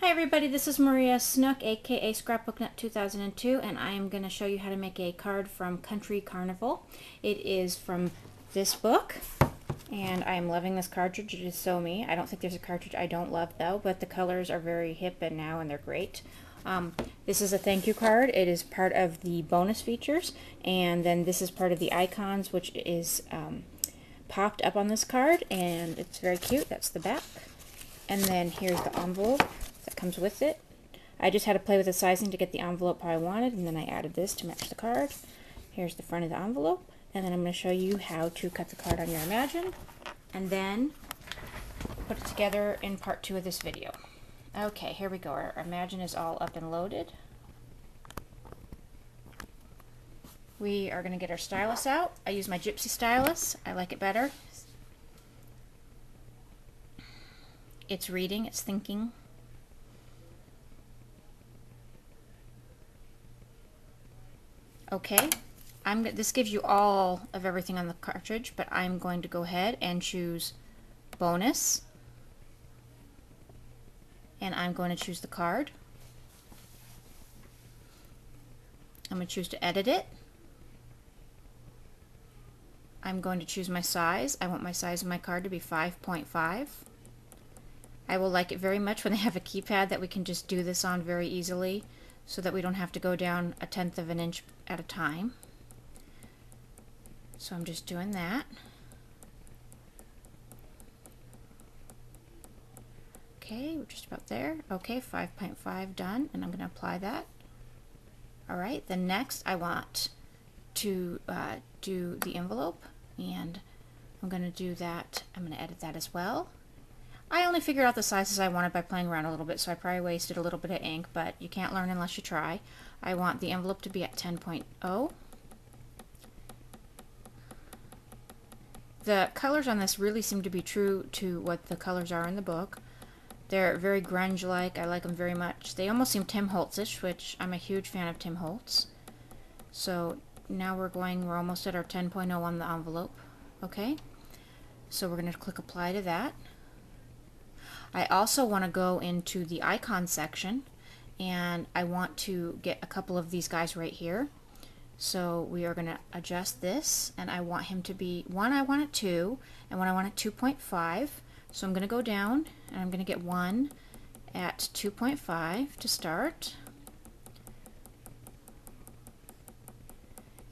Hi everybody, this is Maria Snook, aka Scrapbook Nut 2002, and I am going to show you how to make a card from Carnival. It is from this book, and I am loving this cartridge. It is so me. I don't think there's a cartridge I don't love though, but the colors are very hip and now, and they're great. This is a thank you card. It is part of the bonus features, and then this is part of the icons, which is popped up on this card, and it's very cute. That's the back. And then here's the envelope that comes with it. I just had to play with the sizing to get the envelope how I wanted, and then I added this to match the card. Here's the front of the envelope, and then I'm going to show you how to cut the card on your Imagine, and then put it together in part 2 of this video. Okay, here we go. Our Imagine is all up and loaded. We are going to get our stylus out. I use my Gypsy stylus. I like it better. It's reading, it's thinking. Okay, this gives you all of everything on the cartridge, but I'm going to go ahead and choose bonus. And I'm going to choose the card. I'm going to choose to edit it. I'm going to choose my size. I want my size of my card to be 5.5. I will like it very much when they have a keypad that we can just do this on very easily, so that we don't have to go down 1/10 of an inch at a time. So I'm just doing that. Okay, we're just about there. Okay, 5.5 done, and I'm going to apply that. Alright, then next I want to do the envelope, and I'm going to do that. I'm going to edit that as well. I only figured out the sizes I wanted by playing around a little bit, so I probably wasted a little bit of ink, but you can't learn unless you try. I want the envelope to be at 10.0. The colors on this really seem to be true to what the colors are in the book. They're very grunge-like. I like them very much. They almost seem Tim Holtz-ish, which I'm a huge fan of Tim Holtz. So now we're almost at our 10.0 on the envelope. Okay, so we're going to click apply to that. I also want to go into the icon section, and I want to get a couple of these guys right here. So we are going to adjust this, and I want him to be, one I want at 2, and one I want at 2.5. So I'm going to go down, and I'm going to get one at 2.5 to start.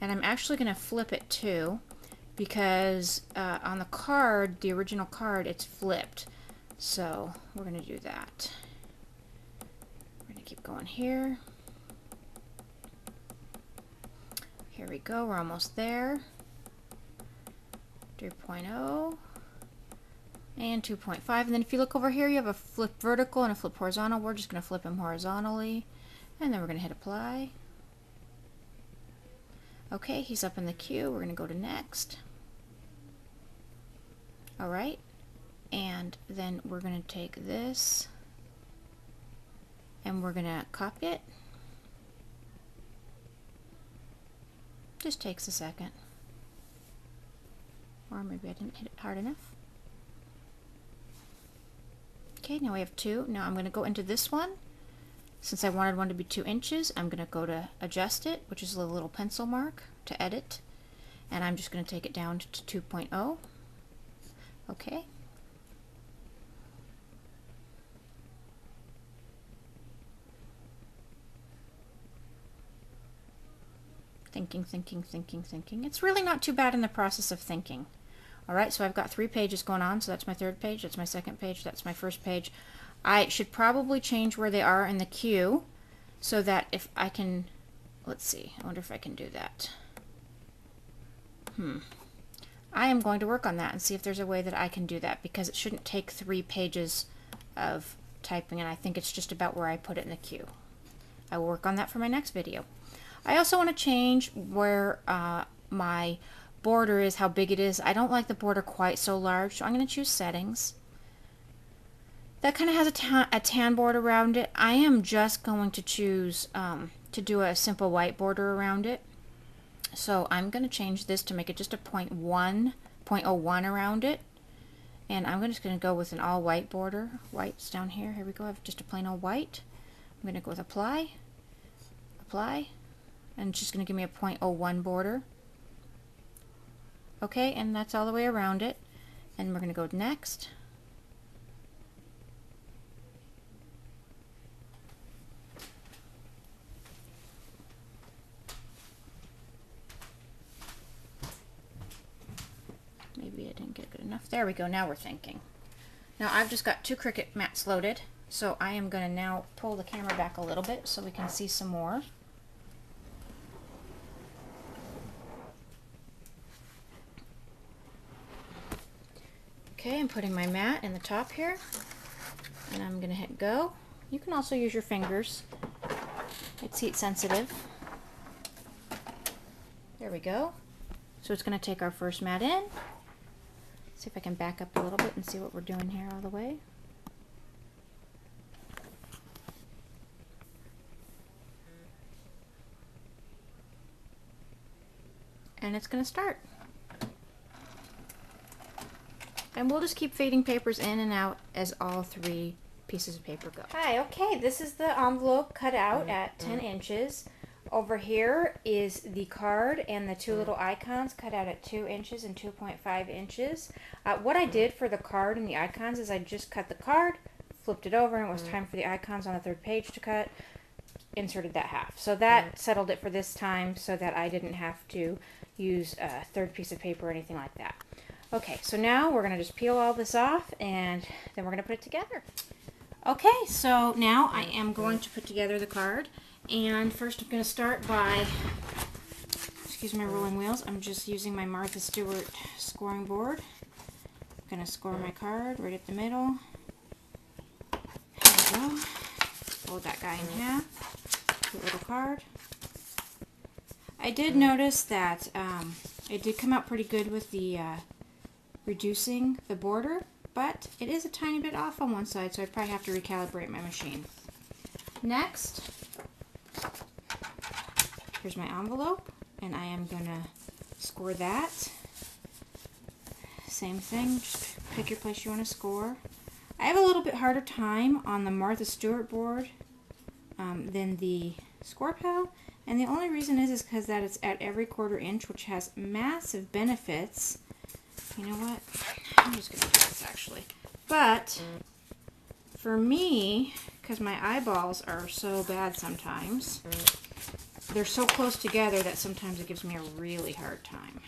And I'm actually going to flip it too, because on the card, the original card, it's flipped. So we're going to do that. We're going to keep going here. Here we go, we're almost there. 3.0 and 2.5. And then if you look over here, you have a flip vertical and a flip horizontal. We're just going to flip him horizontally, and then we're going to hit apply. Okay, he's up in the queue. We're going to go to next. Alright. And then we're going to take this and we're going to copy it. Just takes a second. Or maybe I didn't hit it hard enough. Okay, now we have 2. Now I'm going to go into this one. Since I wanted one to be 2 inches, I'm going to go to adjust it, which is the little pencil mark, to edit. And I'm just going to take it down to 2.0. Okay. Thinking. It's really not too bad in the process of thinking. Alright, so I've got 3 pages going on, so that's my 3rd page, that's my 2nd page, that's my 1st page. I should probably change where they are in the queue, so that if I can, let's see, I wonder if I can do that. I am going to work on that and see if there's a way that I can do that, because it shouldn't take 3 pages of typing, and I think it's just about where I put it in the queue. I will work on that for my next video. I also want to change where my border is, how big it is. I don't like the border quite so large, so I'm going to choose settings. That kind of has a tan border around it. I am just going to choose to do a simple white border around it. So I'm going to change this to make it just a 0.01 around it. And I'm just going to go with an all white border. White's down here. Here we go. I have just a plain old white. I'm going to go with apply, apply, and it's just going to give me a 0.01 border. Okay, and that's all the way around it. And we're going to go next. Maybe I didn't get good enough. There we go. Now we're thinking. Now I've just got 2 Cricut mats loaded, so I am going to now pull the camera back a little bit so we can see some more. Okay, I'm putting my mat in the top here, and I'm going to hit go. You can also use your fingers. It's heat sensitive. There we go. So it's going to take our first mat in. See if I can back up a little bit and see what we're doing here all the way. And it's going to start. And we'll just keep fading papers in and out as all 3 pieces of paper go. Hi, okay, this is the envelope cut out at 10 inches. Over here is the card and the 2 little icons cut out at 2 inches and 2.5 inches. What I did for the card and the icons is I just cut the card, flipped it over, and it was time for the icons on the 3rd page to cut, inserted that half. So that settled it for this time so that I didn't have to use a 3rd piece of paper or anything like that. Okay, so now we're going to just peel all this off and then we're going to put it together. Okay, so now I am going to put together the card, and first I'm going to start by, excuse my rolling wheels, I'm just using my Martha Stewart scoring board. I'm going to score my card right at the middle. There we go. Fold that guy in half. Cute little card. I did notice that it did come out pretty good with the reducing the border, but it is a tiny bit off on one side, so I probably have to recalibrate my machine. Next, here's my envelope, and I am going to score that. Same thing, just pick your place you want to score. I have a little bit harder time on the Martha Stewart board than the Score Pal, and the only reason is because that it's at every 1/4 inch, which has massive benefits. You know what? I'm just going to do this actually. But for me, because my eyeballs are so bad sometimes, they're so close together that sometimes it gives me a really hard time.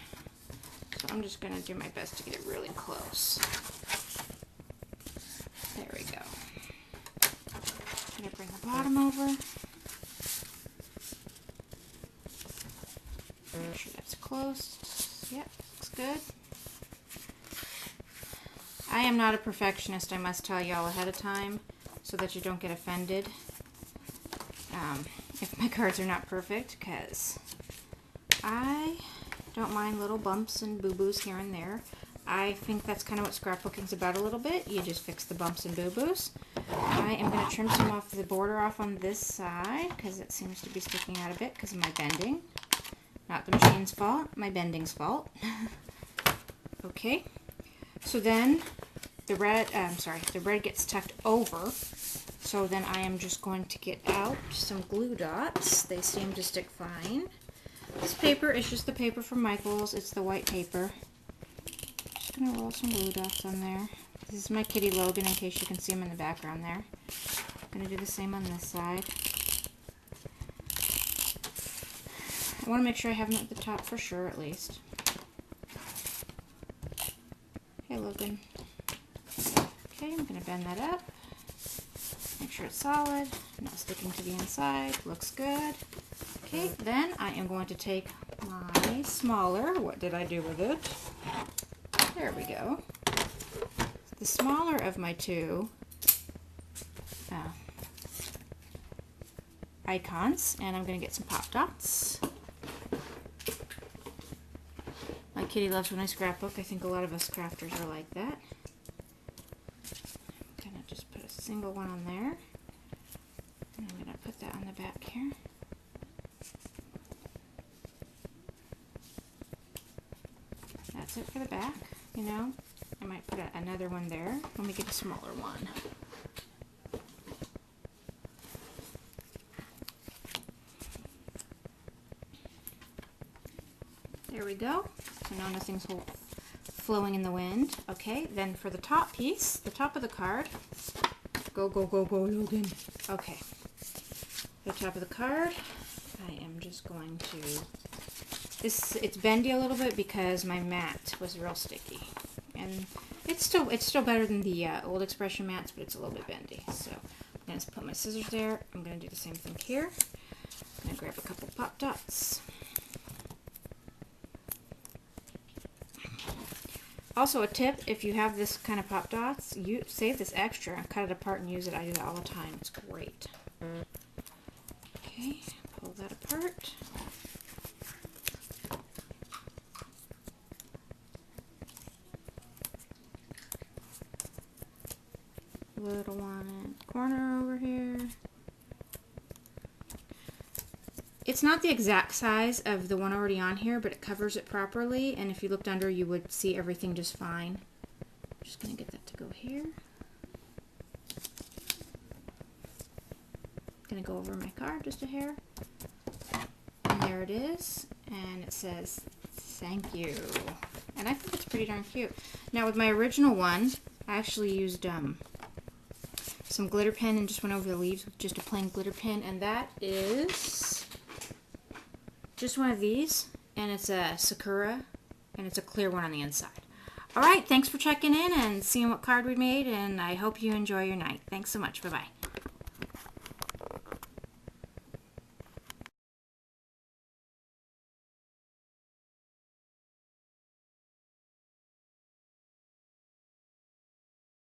So I'm just going to do my best to get it really close. There we go. I'm going to bring the bottom over. Make sure that's close. Yep, looks good. I am not a perfectionist, I must tell y'all ahead of time, so that you don't get offended if my cards are not perfect, because I don't mind little bumps and boo-boos here and there. I think that's kind of what scrapbooking's about a little bit. You just fix the bumps and boo-boos. I am going to trim some off the border off on this side, because it seems to be sticking out a bit because of my bending. Not the machine's fault, my bending's fault. Okay. So then the red gets tucked over. So then I am just going to get out some glue dots. They seem to stick fine. This paper is just the paper from Michael's. It's the white paper. Just going to roll some glue dots on there. This is my kitty Logan in case you can see him in the background there. I'm going to do the same on this side. I want to make sure I have them at the top for sure at least. Hey Logan. Okay, I'm going to bend that up. Make sure it's solid, not sticking to the inside. Looks good. Okay, then I am going to take my smaller, what did I do with it? There we go. The smaller of my 2 icons, and I'm going to get some pop dots. My kitty loves when I scrapbook. I think a lot of us crafters are like that. I'm going to just put a single one on there. And I'm going to put that on the back here. That's it for the back, you know. I might put another one there. Let me get a smaller one. There we go. So now nothing's flowing in the wind. Okay, then for the top piece, the top of the card. Go, go, go, go, Logan. Okay. The top of the card, I am just going to... It's bendy a little bit because my mat was real sticky. And it's still better than the old expression mats, but it's a little bit bendy. So I'm going to put my scissors there. I'm going to do the same thing here. I'm going to grab a couple pop dots. Also a tip, if you have this kind of pop dots, you save this extra and cut it apart and use it. I do that all the time. It's great. Okay, pull that apart. Little one in the corner over here. It's not the exact size of the one already on here, but it covers it properly, and if you looked under, you would see everything just fine. I'm just going to get that to go here. Going to go over my card just a hair. And there it is, and it says, "Thank you." And I think it's pretty darn cute. Now with my original one, I actually used some glitter pen and just went over the leaves with just a plain glitter pen, and that is just one of these, and it's a Sakura, and it's a clear one on the inside. Alright, thanks for checking in and seeing what card we made, and I hope you enjoy your night. Thanks so much. Bye-bye.